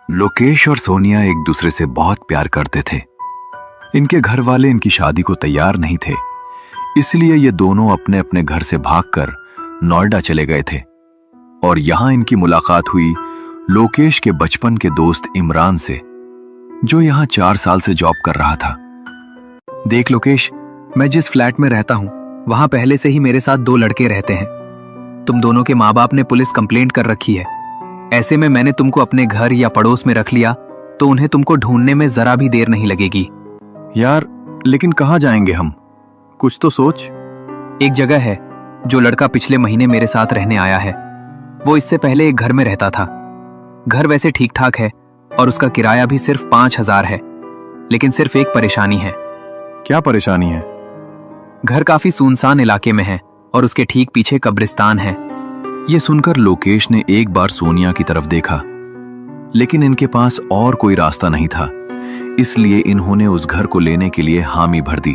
लोकेश और सोनिया एक दूसरे से बहुत प्यार करते थे। इनके घर वाले इनकी शादी को तैयार नहीं थे, इसलिए ये दोनों अपने अपने घर से भागकर नोएडा चले गए थे। और यहां इनकी मुलाकात हुई लोकेश के बचपन के दोस्त इमरान से, जो यहां 4 साल से जॉब कर रहा था। देख लोकेश, मैं जिस फ्लैट में रहता हूं वहां पहले से ही मेरे साथ 2 लड़के रहते हैं। तुम दोनों के माँ बाप ने पुलिस कंप्लेंट कर रखी है। ऐसे में मैंने तुमको अपने घर या पड़ोस में रख लिया तो उन्हें तुमको ढूंढने में जरा भी देर नहीं लगेगी। यार, लेकिन कहाँ जाएंगे हम? कुछ तो सोच। एक जगह है जो लड़का पिछले महीने मेरे साथ रहने आया है। वो इससे पहले एक घर में रहता था। घर वैसे ठीक ठाक है और उसका किराया भी सिर्फ 5,000 है, लेकिन सिर्फ एक परेशानी है। क्या परेशानी है? घर काफी सुनसान इलाके में है और उसके ठीक पीछे कब्रिस्तान है। यह सुनकर लोकेश ने एक बार सोनिया की तरफ देखा, लेकिन इनके पास और कोई रास्ता नहीं था, इसलिए इन्होंने उस घर को लेने के लिए हामी भर दी।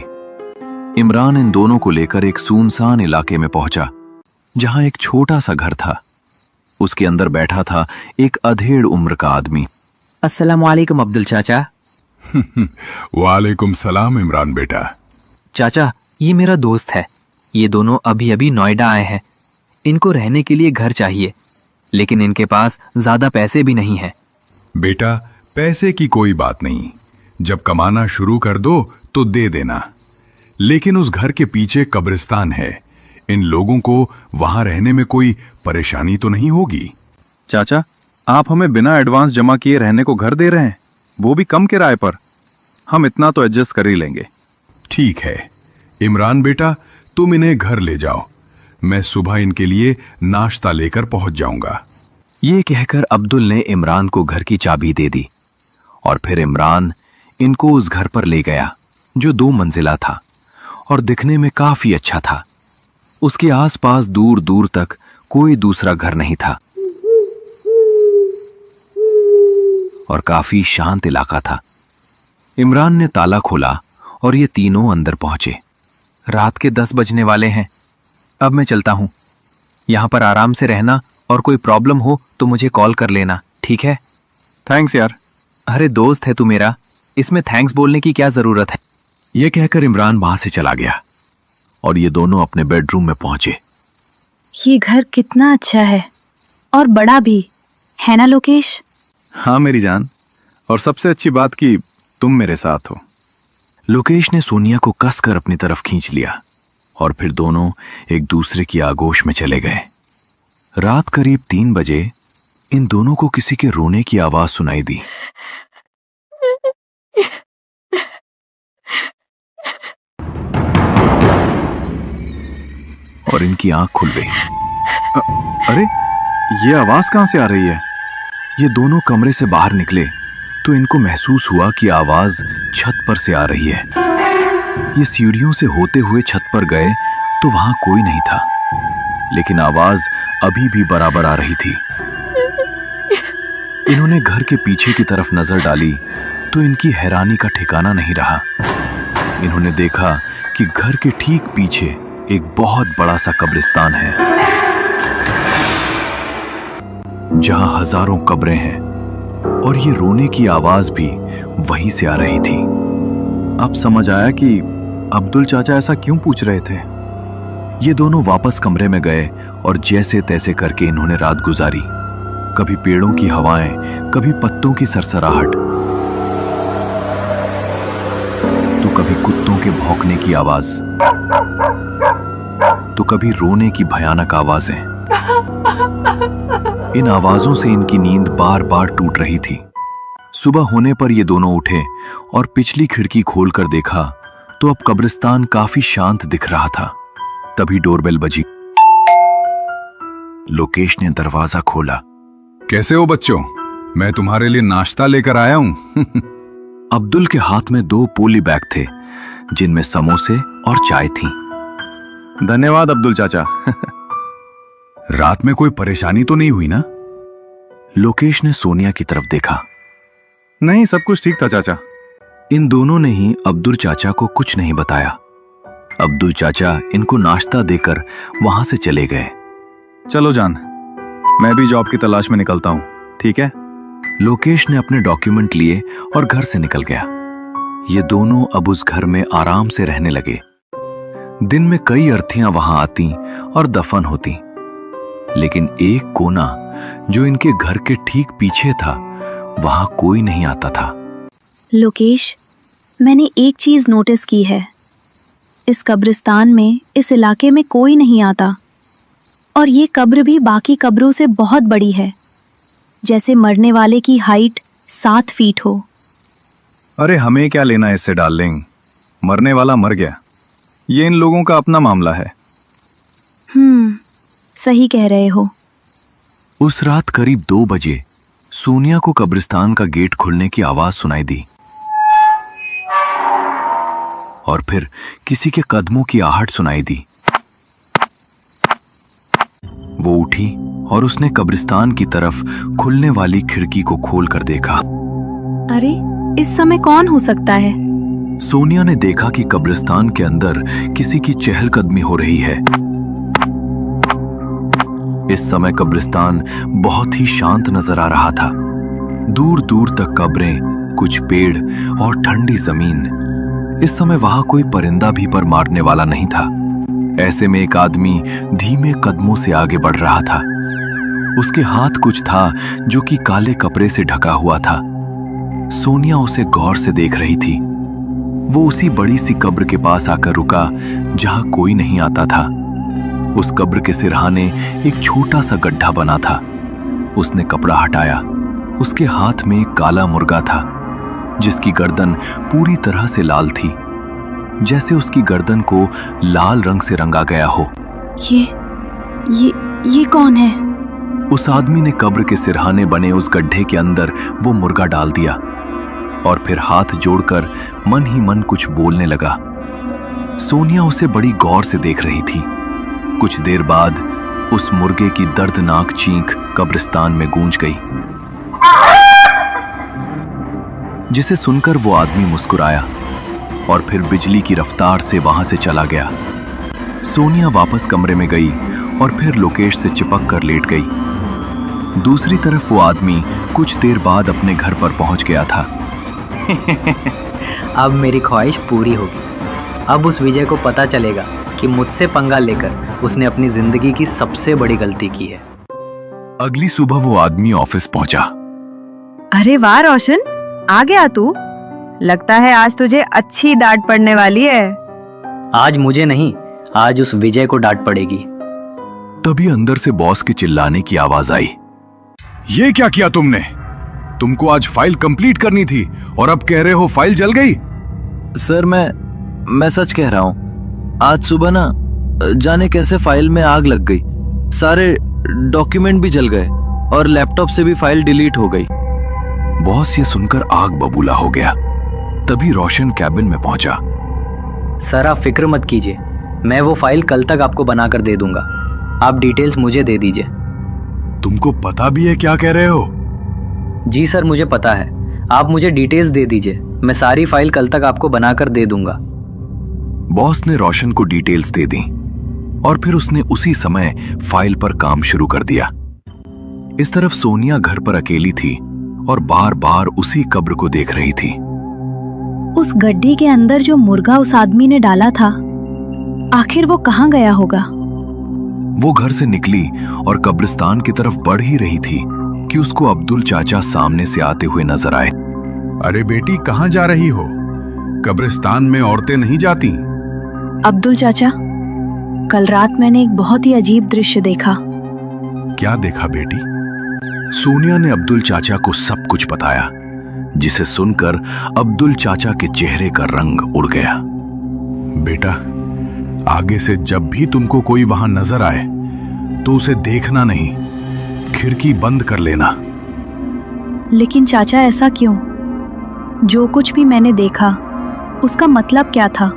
इमरान इन दोनों को लेकर एक सुनसान इलाके में पहुंचा, जहां एक छोटा सा घर था। उसके अंदर बैठा था एक अधेड़ उम्र का आदमी। अस्सलाम वालेकुम अब्दुल चाचा। वालेकुम सलाम इमरान बेटा। चाचा, ये मेरा दोस्त है। ये दोनों अभी अभी नोएडा आए हैं। इनको रहने के लिए घर चाहिए, लेकिन इनके पास ज्यादा पैसे भी नहीं है। बेटा, पैसे की कोई बात नहीं, जब कमाना शुरू कर दो तो दे देना। लेकिन उस घर के पीछे कब्रिस्तान है, इन लोगों को वहां रहने में कोई परेशानी तो नहीं होगी? चाचा, आप हमें बिना एडवांस जमा किए रहने को घर दे रहे हैं, वो भी कम किराए पर। हम इतना तो एडजस्ट कर ही लेंगे। ठीक है इमरान बेटा, तुम इन्हें घर ले जाओ। मैं सुबह इनके लिए नाश्ता लेकर पहुंच जाऊंगा। ये कहकर अब्दुल ने इमरान को घर की चाबी दे दी और फिर इमरान इनको उस घर पर ले गया, जो 2 मंजिला था और दिखने में काफी अच्छा था। उसके आसपास दूर दूर तक कोई दूसरा घर नहीं था और काफी शांत इलाका था। इमरान ने ताला खोला और ये तीनों अंदर पहुंचे। रात के 10 बजने वाले हैं। अब मैं चलता हूं। यहां पर आराम से रहना और कोई प्रॉब्लम हो तो मुझे कॉल कर लेना, ठीक है? थैंक्स यार। अरे दोस्त है तू मेरा, इसमें थैंक्स बोलने की क्या जरूरत है? यह कहकर इमरान वहां से चला गया और ये दोनों अपने बेडरूम में पहुंचे। ये घर कितना अच्छा है और बड़ा भी है ना लोकेश? हाँ मेरी जान, और सबसे अच्छी बात कि तुम मेरे साथ हो। लोकेश ने सोनिया को कसकर अपनी तरफ खींच लिया और फिर दोनों एक दूसरे की आगोश में चले गए। रात करीब 3 बजे इन दोनों को किसी के रोने की आवाज सुनाई दी। और इनकी आंख खुल गई। अरे, ये आवाज कहां से आ रही है? ये दोनों कमरे से बाहर निकले तो इनको महसूस हुआ कि आवाज छत पर से आ रही है। ये सीढ़ियों से होते हुए छत पर गए तो वहां कोई नहीं था, लेकिन आवाज अभी भी बराबर आ रही थी। इन्होंने घर के पीछे की तरफ नजर डाली तो इनकी हैरानी का ठिकाना नहीं रहा। इन्होंने देखा कि घर के ठीक पीछे एक बहुत बड़ा सा कब्रिस्तान है, जहां हजारों कब्रें हैं और ये रोने की आवाज भी वहीं से आ रही थी। अब समझ आया कि अब्दुल चाचा ऐसा क्यों पूछ रहे थे। ये दोनों वापस कमरे में गए और जैसे तैसे करके इन्होंने रात गुजारी। कभी पेड़ों की हवाएं, कभी पत्तों की सरसराहट, तो कभी कुत्तों के भौंकने की आवाज, तो कभी रोने की भयानक आवाजें। इन आवाजों से इनकी नींद बार बार टूट रही थी। सुबह होने पर ये दोनों उठे और पिछली खिड़की खोलकर देखा तो अब कब्रिस्तान काफी शांत दिख रहा था। तभी डोरबेल बजी। लोकेश ने दरवाजा खोला। कैसे हो बच्चों? मैं तुम्हारे लिए नाश्ता लेकर आया हूं। अब्दुल के हाथ में 2 पोली बैग थे, जिनमें समोसे और चाय थी। धन्यवाद अब्दुल चाचा। रात में कोई परेशानी तो नहीं हुई ना? लोकेश ने सोनिया की तरफ देखा। नहीं, सब कुछ ठीक था चाचा। इन दोनों ने ही अब्दुल चाचा को कुछ नहीं बताया। अब्दुल चाचा इनको नाश्ता देकर वहां से चले गए। चलो जान, मैं भी जॉब की तलाश में निकलता हूं, ठीक है? लोकेश ने अपने डॉक्यूमेंट लिए और घर से निकल गया। ये दोनों अब उस घर में आराम से रहने लगे। दिन में कई अर्थियां वहां आती और दफन होती, लेकिन एक कोना जो इनके घर के ठीक पीछे था, वहां कोई नहीं आता था। लोकेश, मैंने एक चीज नोटिस की है। इस कब्रिस्तान में, इस इलाके में कोई नहीं आता, और ये कब्र भी बाकी कब्रों से बहुत बड़ी है, जैसे मरने वाले की हाइट 7 फीट हो। अरे हमें क्या लेना इससे डार्लिंग, मरने वाला मर गया, ये इन लोगों का अपना मामला है। सही कह रहे हो। उस रात करीब 2 बजे सोनिया को कब्रिस्तान का गेट खुलने की आवाज सुनाई दी, और फिर किसी के कदमों की आहट सुनाई दी। वो उठी और उसने कब्रिस्तान की तरफ खुलने वाली खिड़की को खोलकर देखा। अरे, इस समय कौन हो सकता है? सोनिया ने देखा कि कब्रिस्तान के अंदर किसी की चहलकदमी हो रही है। इस समय कब्रिस्तान बहुत ही शांत नजर आ रहा था। दूर दूर तक कब्रें, कुछ पेड़ और ठंडी जमीन। इस समय वहां कोई परिंदा भी पर मारने वाला नहीं था। ऐसे में एक आदमी धीमे कदमों से आगे बढ़ रहा था। उसके हाथ कुछ था जो कि काले कपड़े से ढका हुआ था। सोनिया उसे गौर से देख रही थी। वो उसी बड़ी सी कब्र के पास आकर रुका जहां कोई नहीं आता था। उस कब्र के सिरहाने एक छोटा सा गड्ढा बना था। उसने कपड़ा हटाया। उसके हाथ में एक काला मुर्गा था, जिसकी गर्दन पूरी तरह से लाल थी, जैसे उसकी गर्दन को लाल रंग से रंगा गया हो। ये कौन है? उस आदमी ने कब्र के सिरहाने बने उस गड्ढे के अंदर वो मुर्गा डाल दिया और फिर हाथ जोड़कर मन ही मन कुछ बोलने लगा। सोनिया उसे बड़ी गौर से देख रही थी। कुछ देर बाद उस मुर्गे की दर्दनाक चीख कब्रिस्तान में गूंज गई, जिसे सुनकर वो आदमी मुस्कुराया और फिर बिजली की रफ्तार से वहां से चला गया। सोनिया वापस कमरे में गई और फिर लोकेश से चिपक कर लेट गई। दूसरी तरफ वो आदमी कुछ देर बाद अपने घर पर पहुंच गया था। अब मेरी ख्वाहिश पूरी होगी। अब उस विजय को पता चलेगा कि मुझसे पंगा लेकर उसने अपनी जिंदगी की सबसे बड़ी गलती की है। अगली सुबह वो आदमी ऑफिस पहुंचा। अरे वाह रोशन, आ गया तू। लगता है आज तुझे अच्छी डांट पड़ने वाली है। आज मुझे नहीं, आज उस विजय को डांट पड़ेगी। तभी अंदर से बॉस के चिल्लाने की आवाज आई। ये क्या किया तुमने? तुमको आज फाइल कंप्लीट करनी थी और अब कह रहे हो फाइल जल गई? सर मैं सच कह रहा हूँ। आज सुबह ना जाने कैसे फाइल में आग लग गई, सारे डॉक्यूमेंट भी जल गए और लैपटॉप से भी फाइल डिलीट हो गई। बॉस ये सुनकर आग बबूला हो गया। तभी रोशन कैबिन में पहुंचा। सर आप फिक्र मत कीजिए, मैं वो फाइल कल तक आपको बनाकर दे दूंगा। आप डिटेल्स मुझे दे दीजिए। तुमको पता भी है क्या कह रहे हो? जी सर, मुझे पता है। आप मुझे डिटेल्स दे दीजिए, मैं सारी फाइल कल तक आपको बनाकर दे दूंगा। बॉस ने रोशन को डिटेल्स दे दी और फिर उसने उसी समय फाइल पर काम शुरू कर दिया। इस तरफ सोनिया घर पर अकेली थी और बार बार उसी कब्र को देख रही थी। उस गड्ढे के अंदर जो मुर्गा उस आदमी ने डाला था, आखिर वो कहाँ गया होगा? वो घर से निकली और कब्रिस्तान की तरफ बढ़ ही रही थी कि उसको अब्दुल चाचा सामने से आते हुए नजर आए। अरे बेटी, कहाँ जा रही हो? कब्रिस्तान में औरतें नहीं जाती। अब्दुल चाचा, कल रात मैंने एक बहुत ही अजीब दृश्य देखा। क्या देखा बेटी? सोनिया ने अब्दुल चाचा को सब कुछ बताया, जिसे सुनकर अब्दुल चाचा के चेहरे का रंग उड़ गया। बेटा, आगे से जब भी तुमको कोई वहां नजर आए तो उसे देखना नहीं, खिड़की बंद कर लेना। लेकिन चाचा, ऐसा क्यों? जो कुछ भी मैंने देखा उसका मतलब क्या था?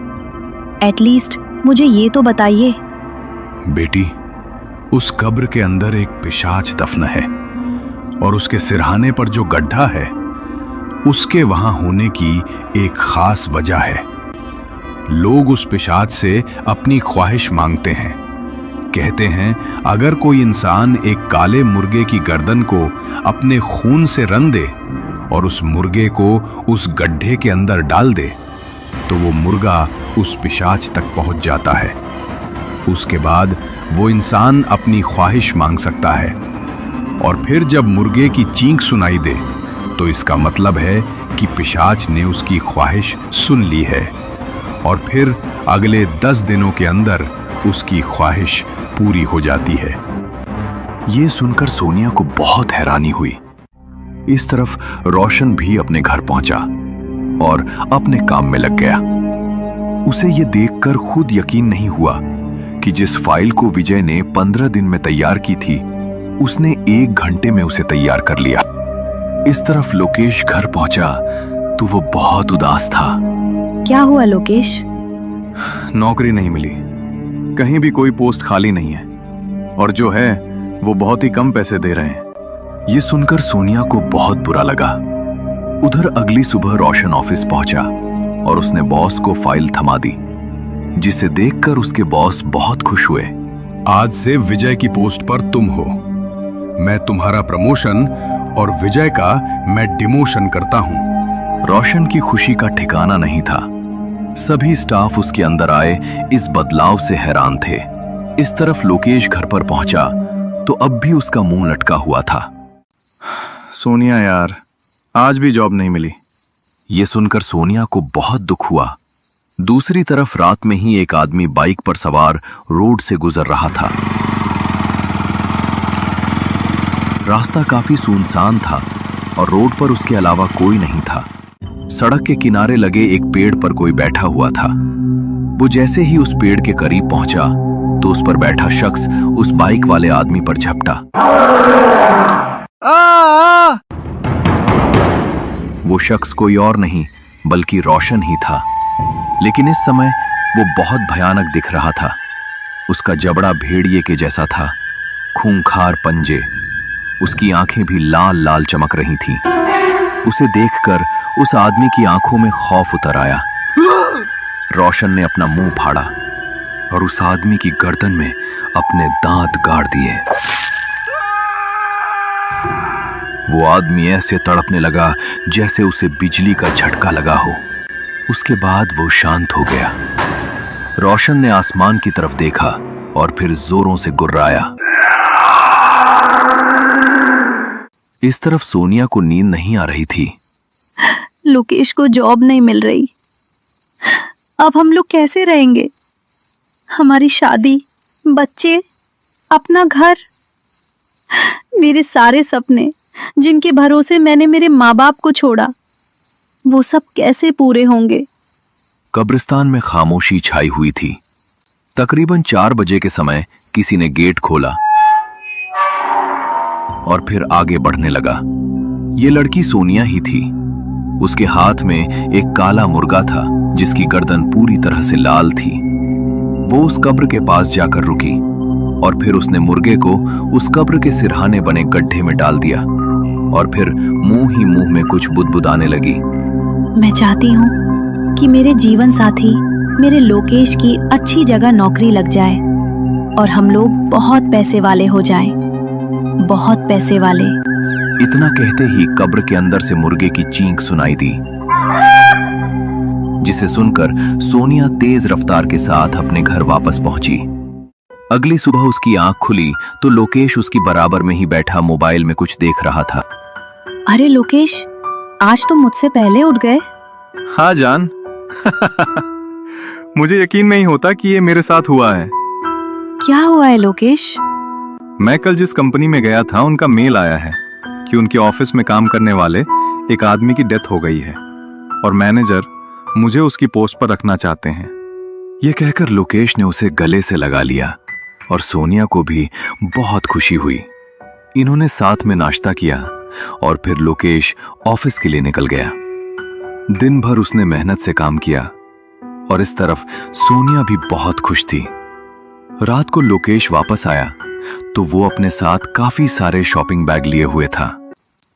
एटलीस्ट मुझे ये तो बताइए। बेटी, उस कब्र के अंदर एक पिशाच दफन है और उसके सिरहाने पर जो गड्ढा है उसके वहां होने की एक खास वजह है। लोग उस पिशाच से अपनी ख्वाहिश मांगते हैं। कहते हैं अगर कोई इंसान एक काले मुर्गे की गर्दन को अपने खून से रन दे और उस मुर्गे को उस गड्ढे के अंदर डाल दे तो वो मुर्गा उस पिशाच तक पहुंच जाता है। उसके बाद वो इंसान अपनी ख्वाहिश मांग सकता है और फिर जब मुर्गे की चींख सुनाई दे तो इसका मतलब है कि पिशाच ने उसकी ख्वाहिश सुन ली है और फिर अगले 10 दिनों के अंदर उसकी ख्वाहिश पूरी हो जाती है। ये सुनकर सोनिया को बहुत हैरानी हुई। इस तरफ रोशन भी अपने घर पहुंचा और अपने काम में लग गया। उसे ये देखकर खुद यकीन नहीं हुआ कि जिस फाइल को विजय ने 15 दिन में तैयार की थी उसने 1 घंटे में उसे तैयार कर लिया। इस तरफ लोकेश घर पहुंचा तो वो बहुत उदास था। क्या हुआ लोकेश? नौकरी नहीं मिली, कहीं भी कोई पोस्ट खाली नहीं है और जो है वो बहुत ही कम पैसे दे रहे हैं। ये सुनकर सोनिया को बहुत बुरा लगा। उधर अगली सुबह रोशन ऑफिस पहुंचा और उसने बॉस को फाइल थमा दी, जिसे देखकर उसके बॉस बहुत खुश हुए। आज से विजय की पोस्ट पर तुम हो। मैं तुम्हारा प्रमोशन और विजय का मैं डिमोशन करता हूं। रोशन की खुशी का ठिकाना नहीं था। सभी स्टाफ उसके अंदर आए इस बदलाव से हैरान थे। इस तरफ लोकेश घर पर पहुंचा तो अब भी उसका मुंह लटका हुआ था। सोनिया यार, आज भी जॉब नहीं मिली। ये सुनकर सोनिया को बहुत दुख हुआ। दूसरी तरफ रात में ही एक आदमी बाइक पर सवार रोड से गुजर रहा था। रास्ता काफी सुनसान था और रोड पर उसके अलावा कोई नहीं था। सड़क के किनारे लगे एक पेड़ पर कोई बैठा हुआ था। वो जैसे ही उस पेड़ के करीब पहुंचा तो उस पर बैठा शख्स उस बाइक वाले आदमी पर झपटा। वो शख्स कोई और नहीं बल्कि रोशन ही था, लेकिन इस समय वो बहुत भयानक दिख रहा था। उसका जबड़ा भेड़िए के जैसा था, खूंखार पंजे, उसकी आंखें भी लाल लाल चमक रही थीं। उसे देखकर उस आदमी की आंखों में खौफ उतर आया। रोशन ने अपना मुंह फाड़ा और उस आदमी की गर्दन में अपने दांत गाड़ दिए। वो आदमी ऐसे तड़पने लगा जैसे उसे बिजली का झटका लगा हो। उसके बाद वो शांत हो गया। रोशन ने आसमान की तरफ देखा और फिर जोरों से गुर्राया। इस तरफ सोनिया को नींद नहीं आ रही थी। लोकेश को जॉब नहीं मिल रही, अब हम लोग कैसे रहेंगे? हमारी शादी, बच्चे, अपना घर, मेरे सारे सपने जिनके भरोसे मैंने मेरे माँ बाप को छोड़ा, वो सब कैसे पूरे होंगे? कब्रिस्तान में खामोशी छाई हुई थी। तकरीबन 4 बजे के समय किसी ने गेट खोला और फिर आगे बढ़ने लगा। ये लड़की सोनिया ही थी। उसके हाथ में एक काला मुर्गा था जिसकी गर्दन पूरी तरह से लाल थी। वो उस कब्र के पास जाकर रुकी और फिर उसने मुर्गे को उस कब्र के सिरहाने बने गड्ढे में डाल दिया और फिर मुंह ही मुंह में कुछ बुदबुदाने लगी। मैं चाहती हूँ कि मेरे जीवन साथी मेरे लोकेश की अच्छी जगह नौकरी लग जाए और हम लोग बहुत पैसे वाले हो जाएं, बहुत पैसे वाले। इतना कहते ही कब्र के अंदर से मुर्गे की चींख सुनाई दी, जिसे सुनकर सोनिया तेज रफ्तार के साथ अपने घर वापस पहुंची। अगली सुबह उसकी आंख खुली तो लोकेश उसकी बराबर में ही बैठा मोबाइल में कुछ देख रहा था। अरे लोकेश, आज तो मुझसे पहले उठ गए। हाँ जान। मुझे यकीन नहीं होता कि ये मेरे साथ हुआ है। क्या हुआ है लोकेश? मैं कल जिस कंपनी में गया था उनका मेल आया है कि उनके ऑफिस में काम करने वाले एक आदमी की डेथ हो गई है और मैनेजर मुझे उसकी पोस्ट पर रखना चाहते हैं। ये कहकर लोकेश ने उसे गले से लगा लिया और सोनिया को भी बहुत खुशी हुई। इन्होंने साथ में नाश्ता किया और फिर लोकेश ऑफिस के लिए निकल गया। दिन भर उसने मेहनत से काम किया और इस तरफ सोनिया भी बहुत खुश थी। रात को लोकेश वापस आया तो वो अपने साथ काफी सारे शॉपिंग बैग लिए हुए था।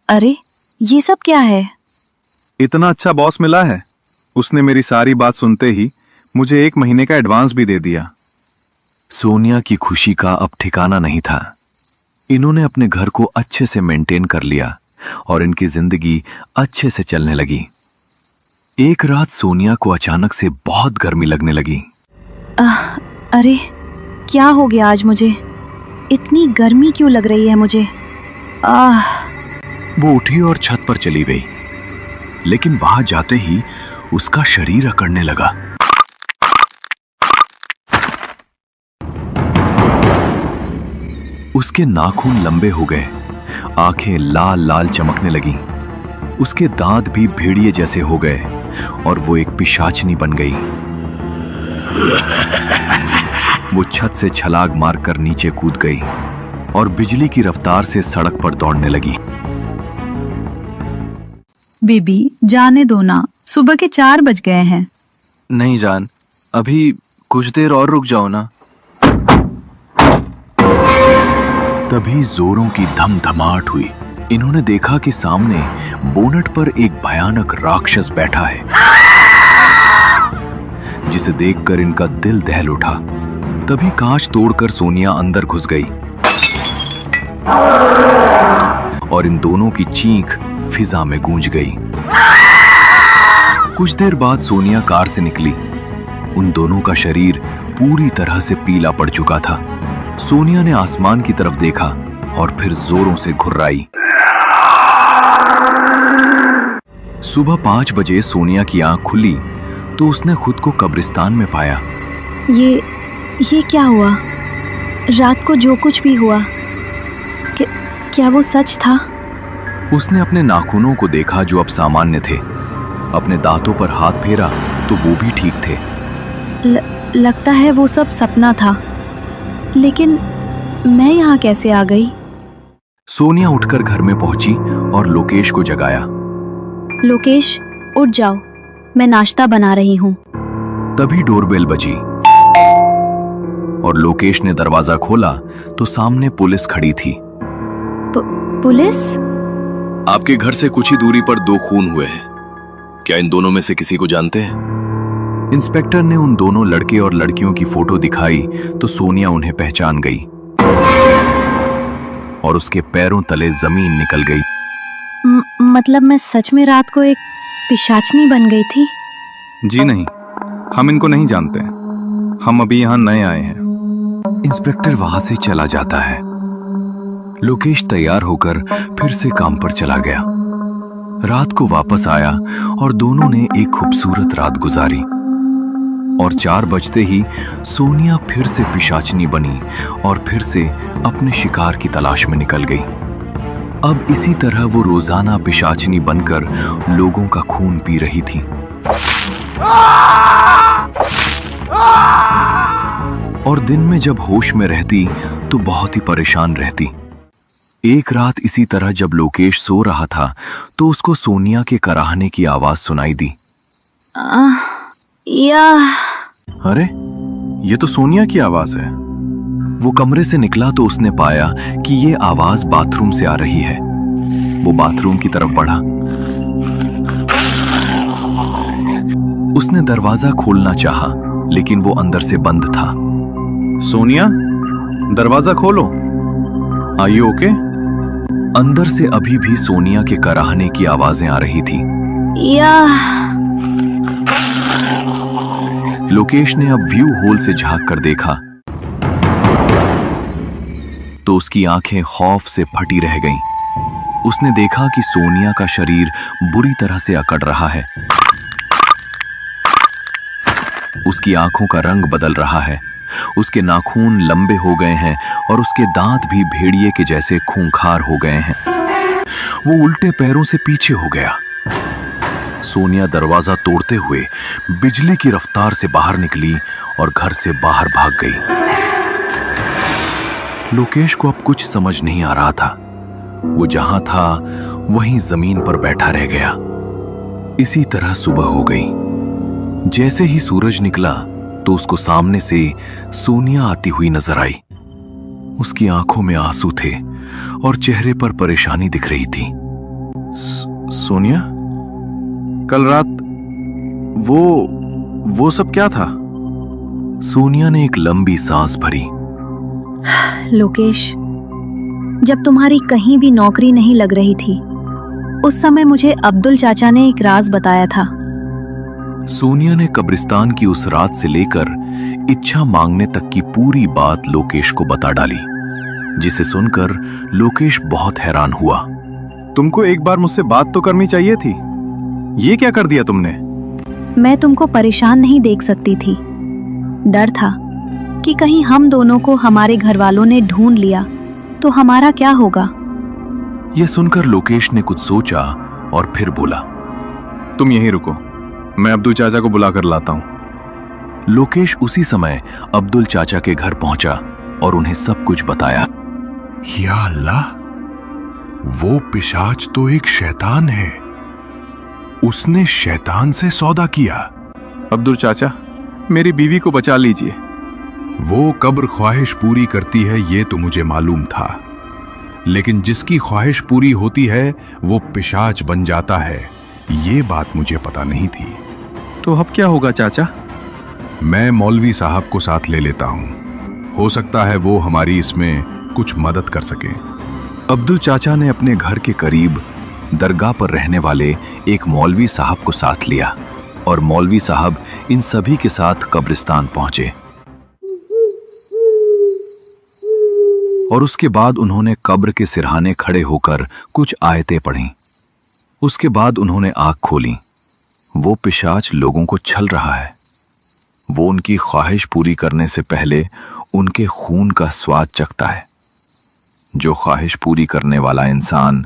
अरे ये सब क्या है? इतना अच्छा बॉस मिला है। उसने मेरी सारी बात सुनते ही मुझे 1 महीने का एडवांस भी दे दिया। सोनिया की खुशी का अब ठिकाना नहीं था। इन्होंने अपने घर को अच्छे से मेंटेन कर लिया और इनकी जिंदगी अच्छे से चलने लगी। एक रात सोनिया को अचानक से बहुत गर्मी लगने लगी। अरे क्या हो गया आज मुझे? इतनी गर्मी क्यों लग रही है मुझे? वो उठी और छत पर चली गई, लेकिन वहां जाते ही उसका शरीर अकड़ने लगा। उसके नाखून लंबे हो गए, आंखें लाल लाल चमकने लगी, उसके दांत भी भेड़िए जैसे हो गए और वो एक पिशाचनी बन गई। वो छत से छलांग मारकर नीचे कूद गई और बिजली की रफ्तार से सड़क पर दौड़ने लगी। बेबी जाने दो ना, सुबह के 4 बज गए हैं। नहीं जान, अभी कुछ देर और रुक जाओ ना। तभी जोरों की धमधमाहट हुई। इन्होंने देखा कि सामने बोनट पर एक भयानक राक्षस बैठा है, जिसे देखकर इनका दिल दहल उठा। तभी कांच तोड़कर सोनिया अंदर घुस गई और इन दोनों की चीख फिजा में गूंज गई। कुछ देर बाद सोनिया कार से निकली। उन दोनों का शरीर पूरी तरह से पीला पड़ चुका था। सोनिया ने आसमान की तरफ देखा और फिर जोरों से घुर्राई। सुबह 5 बजे सोनिया की आंख खुली तो उसने खुद को कब्रिस्तान में पाया। ये क्या हुआ? रात को जो कुछ भी हुआ, क्या वो सच था? उसने अपने नाखूनों को देखा जो अब सामान्य थे। अपने दांतों पर हाथ फेरा तो वो भी ठीक थे। लगता है वो सब सपना था, लेकिन मैं यहाँ कैसे आ गई? सोनिया उठकर घर में पहुंची और लोकेश को जगाया। लोकेश, उठ जाओ, मैं नाश्ता बना रही हूँ। तभी डोरबेल बजी और लोकेश ने दरवाजा खोला तो सामने पुलिस खड़ी थी। पुलिस? आपके घर से कुछ ही दूरी पर 2 खून हुए हैं। क्या इन दोनों में से किसी को जानते हैं? इंस्पेक्टर ने उन दोनों लड़के और लड़कियों की फोटो दिखाई तो सोनिया उन्हें पहचान गई और उसके पैरों तले जमीन निकल गई। मतलब मैं सच में रात को एक पिशाचनी बन गई थी? जी नहीं, हम इनको नहीं जानते। हम अभी यहाँ नए आए हैं। इंस्पेक्टर वहां से चला जाता है। लोकेश तैयार होकर फिर से काम पर चला गया। रात को वापस आया और दोनों ने एक खूबसूरत रात गुजारी। और 4 बजते ही सोनिया फिर से पिशाचनी बनी और फिर से अपने शिकार की तलाश में निकल गई। अब इसी तरह वो रोजाना पिशाचनी बनकर लोगों का खून पी रही थी। और दिन में जब होश में रहती तो बहुत ही परेशान रहती। एक रात इसी तरह जब लोकेश सो रहा था तो उसको सोनिया के कराहने की आवाज सुनाई दी। अरे, ये तो सोनिया की आवाज है। वो कमरे से निकला तो उसने पाया कि ये आवाज बाथरूम से आ रही है। वो बाथरूम की तरफ बढ़ा। उसने दरवाजा खोलना चाहा, लेकिन वो अंदर से बंद था। सोनिया, दरवाजा खोलो। Are you okay? अंदर से अभी भी सोनिया के कराहने की आवाजें आ रही थी। लोकेश ने अब व्यू होल से झांक कर देखा तो उसकी आंखें खौफ से फटी रह गईं। उसने देखा कि सोनिया का शरीर बुरी तरह से अकड़ रहा है। उसकी आंखों का रंग बदल रहा है, उसके नाखून लंबे हो गए हैं और उसके दांत भी भेड़िए के जैसे खूंखार हो गए हैं। वो उल्टे पैरों से पीछे हो गया। सोनिया दरवाजा तोड़ते हुए बिजली की रफ्तार से बाहर निकली और घर से बाहर भाग गई। लोकेश को अब कुछ समझ नहीं आ रहा था। वो जहां था वहीं जमीन पर बैठा रह गया। इसी तरह सुबह हो गई। जैसे ही सूरज निकला तो उसको सामने से सोनिया आती हुई नजर आई। उसकी आंखों में आंसू थे और चेहरे पर परेशानी दिख रही थी। सोनिया, कल रात वो सब क्या था? सोनिया ने एक लंबी सांस भरी। लोकेश, जब तुम्हारी कहीं भी नौकरी नहीं लग रही थी उस समय मुझे अब्दुल चाचा ने एक राज बताया था। सोनिया ने कब्रिस्तान की उस रात से लेकर इच्छा मांगने तक की पूरी बात लोकेश को बता डाली, जिसे सुनकर लोकेश बहुत हैरान हुआ। तुमको एक बार मुझसे बात तो करनी चाहिए थी, ये क्या कर दिया तुमने? मैं तुमको परेशान नहीं देख सकती थी। डर था कि कहीं हम दोनों को हमारे घर वालों ने ढूंढ लिया तो हमारा क्या होगा। यह सुनकर लोकेश ने कुछ सोचा और फिर बोला, तुम यहीं रुको, मैं अब्दुल चाचा को बुला कर लाता हूं। लोकेश उसी समय अब्दुल चाचा के घर पहुंचा और उन्हें सब कुछ बताया। या अल्लाह, वो पिशाच तो एक शैतान है। उसने शैतान से सौदा किया। अब्दुल चाचा, मेरी बीवी को बचा लीजिए। वो कब्र ख्वाहिश पूरी करती है, ये तो मुझे मालूम था, लेकिन जिसकी ख्वाहिश पूरी होती है वो पिशाच बन जाता है, ये बात मुझे पता नहीं थी। तो अब क्या होगा चाचा? मैं मौलवी साहब को साथ ले लेता हूं, हो सकता है वो हमारी इसमें कुछ मदद कर सके। अब्दुल चाचा ने अपने घर के करीब दरगाह पर रहने वाले एक मौलवी साहब को साथ लिया और मौलवी साहब इन सभी के साथ कब्रिस्तान पहुंचे और उसके बाद उन्होंने कब्र के सिरहाने खड़े होकर कुछ आयतें पढ़ीं। उसके बाद उन्होंने आंख खोली। वो पिशाच लोगों को छल रहा है। वो उनकी ख्वाहिश पूरी करने से पहले उनके खून का स्वाद चखता है। जो ख्वाहिश पूरी करने वाला इंसान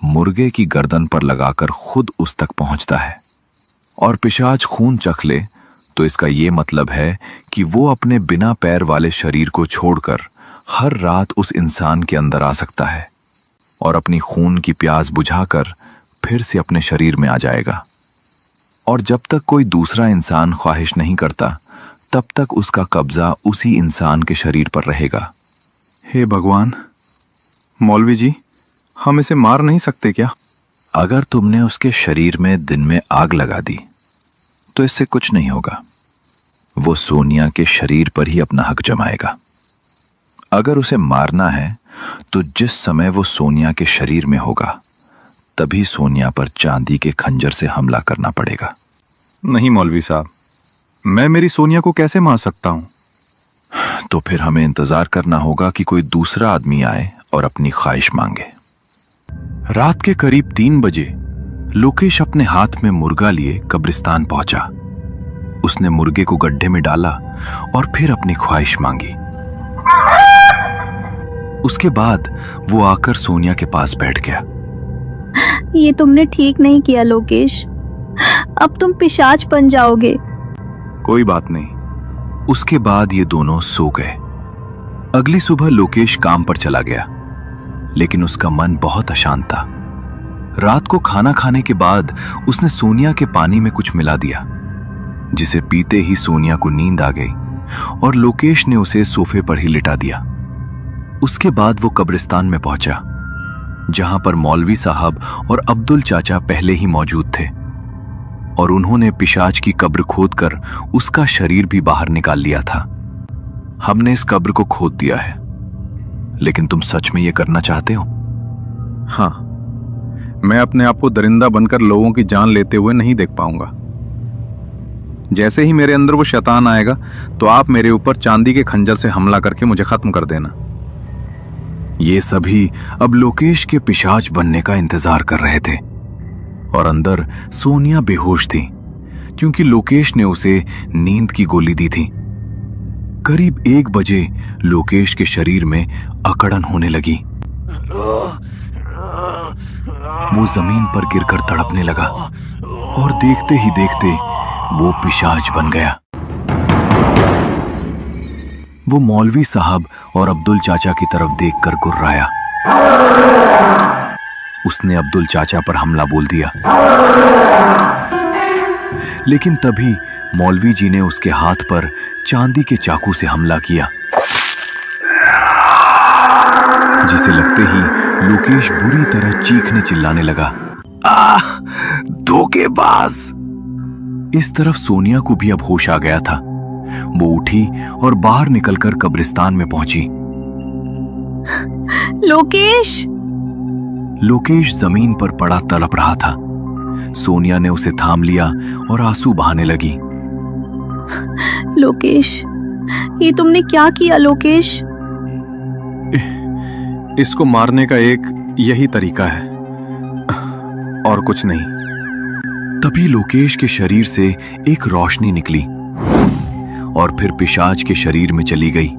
मुर्गे की गर्दन पर लगाकर खुद उस तक पहुंचता है और पिशाच खून चख ले, तो इसका ये मतलब है कि वो अपने बिना पैर वाले शरीर को छोड़कर हर रात उस इंसान के अंदर आ सकता है और अपनी खून की प्यास बुझाकर फिर से अपने शरीर में आ जाएगा। और जब तक कोई दूसरा इंसान ख्वाहिश नहीं करता, तब तक उसका कब्जा उसी इंसान के शरीर पर रहेगा। हे भगवान, मौलवी जी, हम इसे मार नहीं सकते क्या? अगर तुमने उसके शरीर में दिन में आग लगा दी तो इससे कुछ नहीं होगा। वो सोनिया के शरीर पर ही अपना हक जमाएगा। अगर उसे मारना है तो जिस समय वो सोनिया के शरीर में होगा तभी सोनिया पर चांदी के खंजर से हमला करना पड़ेगा। नहीं मौलवी साहब, मैं मेरी सोनिया को कैसे मार सकता हूं? तो फिर हमें इंतजार करना होगा कि कोई दूसरा आदमी आए और अपनी ख्वाहिश मांगे। रात के करीब 3 बजे लोकेश अपने हाथ में मुर्गा लिए कब्रिस्तान पहुंचा। उसने मुर्गे को गड्ढे में डाला और फिर अपनी ख्वाहिश मांगी। उसके बाद वो आकर सोनिया के पास बैठ गया। ये तुमने ठीक नहीं किया लोकेश, अब तुम पिशाच बन जाओगे। कोई बात नहीं। उसके बाद ये दोनों सो गए। अगली सुबह लोकेश काम पर चला गया, लेकिन उसका मन बहुत अशांत था। रात को खाना खाने के बाद उसने सोनिया के पानी में कुछ मिला दिया, जिसे पीते ही सोनिया को नींद आ गई और लोकेश ने उसे सोफे पर ही लिटा दिया। उसके बाद वो कब्रिस्तान में पहुंचा, जहां पर मौलवी साहब और अब्दुल चाचा पहले ही मौजूद थे और उन्होंने पिशाच की कब्र खोदकर उसका शरीर भी बाहर निकाल लिया था। हमने इस कब्र को खोद दिया है, लेकिन तुम सच में ये करना चाहते हो? हाँ, मैं अपने आप को दरिंदा बनकर लोगों की जान लेते हुए नहीं देख पाऊंगा। जैसे ही मेरे अंदर वो शैतान आएगा तो आप मेरे ऊपर चांदी के खंजर से हमला करके मुझे खत्म कर देना। ये सभी अब लोकेश के पिशाच बनने का इंतजार कर रहे थे और अंदर सोनिया बेहोश थी, क्योंकि लोकेश ने उसे नींद की गोली दी थी। करीब 1 बजे लोकेश के शरीर में अकड़न होने लगी। वो जमीन पर गिरकर तड़पने लगा और देखते ही देखते वो पिशाच बन गया। वो मौलवी साहब और अब्दुल चाचा की तरफ देखकर गुर्राया। उसने अब्दुल चाचा पर हमला बोल दिया, लेकिन तभी मौलवी जी ने उसके हाथ पर चांदी के चाकू से हमला किया, जिसे लगते ही लोकेश बुरी तरह चीखने चिल्लाने लगा, आह, धोखेबाज। इस तरफ सोनिया को भी अब होश आ गया था। वो उठी और बाहर निकलकर कब्रिस्तान में पहुंची। लोकेश! लोकेश जमीन पर पड़ा तड़प रहा था। सोनिया ने उसे थाम लिया और आंसू बहाने लगी। लोकेश, ये तुमने क्या किया लोकेश? इसको मारने का एक यही तरीका है, और कुछ नहीं। तभी लोकेश के शरीर से एक रोशनी निकली और फिर पिशाच के शरीर में चली गई।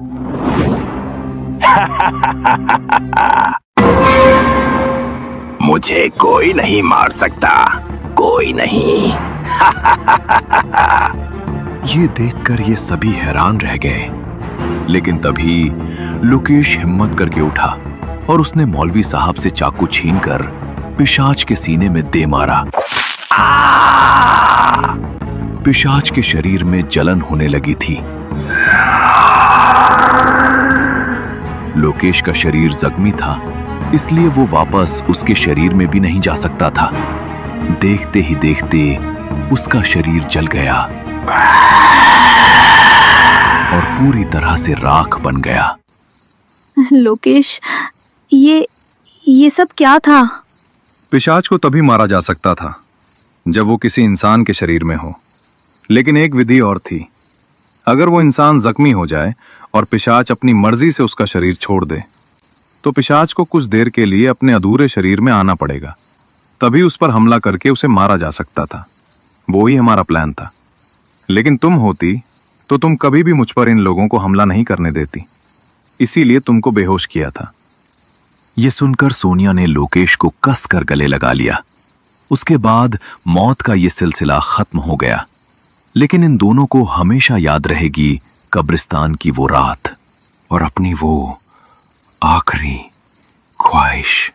मुझे कोई नहीं मार सकता, कोई नहीं। ये देखकर ये सभी हैरान रह गए। लेकिन तभी लोकेश हिम्मत करके उठा और उसने मौलवी साहब से चाकू छीनकर पिशाच के सीने में दे मारा। पिशाच के शरीर में जलन होने लगी थी। लोकेश का शरीर जख्मी था, इसलिए वो वापस उसके शरीर में भी नहीं जा सकता था। देखते ही देखते उसका शरीर जल गया और पूरी तरह से राख बन गया। लोकेश, ये सब क्या था? पिशाच को तभी मारा जा सकता था जब वो किसी इंसान के शरीर में हो, लेकिन एक विधि और थी। अगर वो इंसान जख्मी हो जाए और पिशाच अपनी मर्जी से उसका शरीर छोड़ दे, तो पिशाच को कुछ देर के लिए अपने अधूरे शरीर में आना पड़ेगा, तभी उस पर हमला करके उसे मारा जा सकता था। वो ही हमारा प्लान था। लेकिन तुम होती तो तुम कभी भी मुझ पर इन लोगों को हमला नहीं करने देती, इसीलिए तुमको बेहोश किया था। ये सुनकर सोनिया ने लोकेश को कसकर गले लगा लिया। उसके बाद मौत का ये सिलसिला खत्म हो गया। लेकिन इन दोनों को हमेशा याद रहेगी कब्रिस्तान की वो रात और अपनी वो आखिरी ख्वाहिश।